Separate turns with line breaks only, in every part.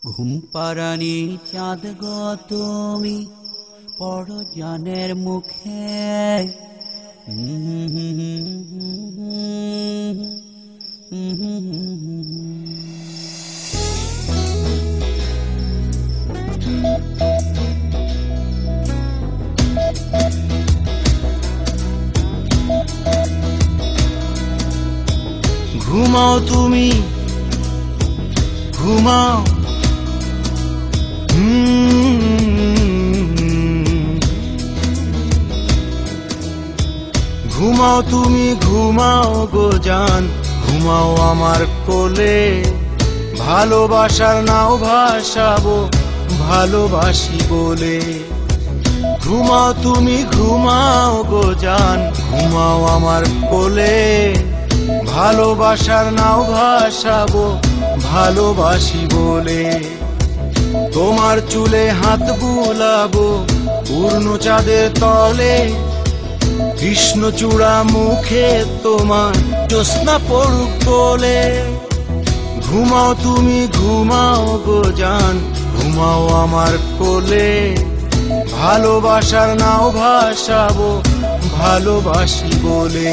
ঘুম পাড়ানি চাঁদ গো তুমি পরজনের মুখে
ঘুমাও তুমি ঘুমাও ঘুমাও তুমি ঘুমাও গো জান ঘুমাও আমার কোলে ভালোবাসার নাও ভাসাবো ভালোবাসি বলে ঘুমাও তুমি ঘুমাও গো জান ঘুমাও আমার কোলে ভালোবাসার নাও ভাসাবো ভালোবাসি বলে তোমার চুলে হাত বুলাবো পূর্ণ চাঁদের তলে কৃষ্ণচূড়া মুখে তোমার জ্যোৎস্না পড়ুক বলে ঘুমাও তুমি ঘুমাও গো জান ঘুমাও আমার কোলে ভালোবাসার নাও ভাসাবো ভালোবাসি বলে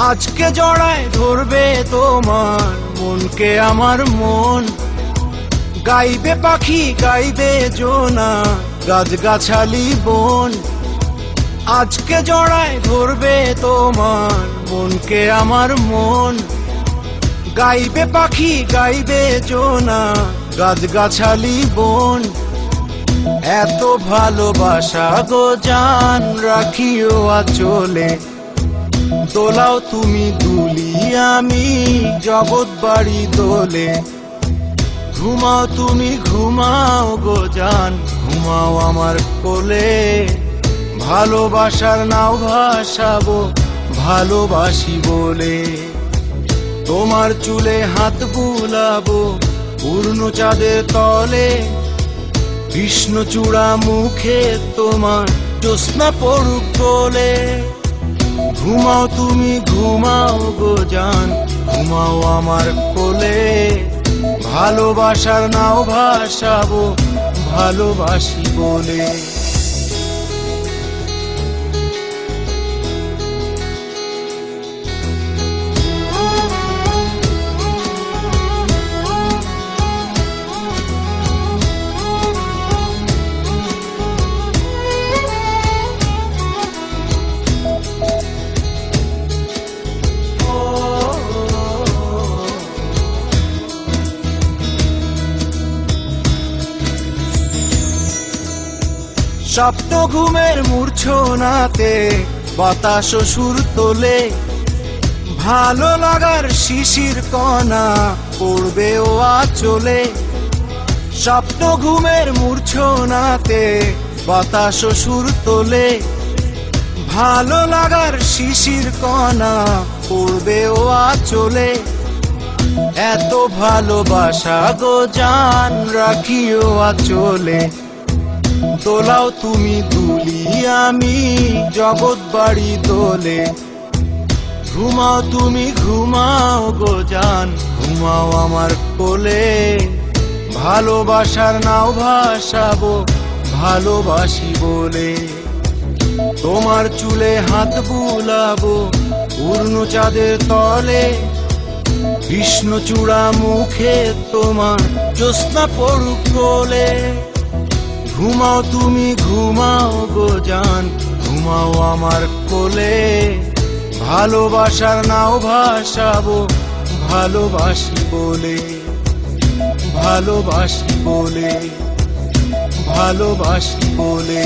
আজকে জড়ায় ধরবে তোমার মনকে আমার মন গাইবে পাখি গাইবে জোনা গাছগাছালি বন আজকে জড়ায় ধরবে তোমার মনকে আমার মন গাইবে পাখি গাইবে জোনা গাছগাছালি বন এত ভালোবাসা গো জান রাখিও আঁচলে দোলাও তুমি দুলি আমি জগৎ বাড়ি দোলে ঘুমাও তুমি ঘুমাও গো জান ঘুমাও আমার কোলে ভালোবাসার নাও ভাসাবো ভালোবাসি বলে তোমার চুলে হাত বুলাবো পূর্ণ চাঁদের তলে কৃষ্ণচূড়া মুখে তোমার জ্যোৎস্না পড়ুক বলে ঘুমাও তুমি ঘুমাও গো জান ঘুমাও আমার কোলে ভালোবাসার নাও ভাসাবো ভালোবাসি বলে সপ্ত ঘুমের মূর্ছনাতে বাতাস সুর তোলে ভালো লাগার শিশির কণা পড়বে ও আঁচলে সপ্ত ঘুমের মূর্ছনাতে বাতাস সুর তোলে ভালো লাগার শিশির কণা পড়বে ও আঁচলে এত ভালোবাসা গো জান রাখিও আঁচলে দোলাও তুমি দুলি আমি জগৎ বাড়ি দোলে ঘুমাও তুমি ঘুমাও গো জান ঘুমাও আমার কোলে ভালোবাসার নাও ভাসাবো ভালোবাসি বলে তোমার চুলে হাত বুলাবো পূর্ণ চাঁদের তলে কৃষ্ণচূড়া মুখে তোমার জ্যোৎস্না পড়ুক বলে ঘুমাও তুমি ঘুমাও গো জান ঘুমাও আমার কোলে ভালোবাসার নাও ভাসাবো ভালোবাসি বলে ভালোবাসি বলে ভালোবাসি বলে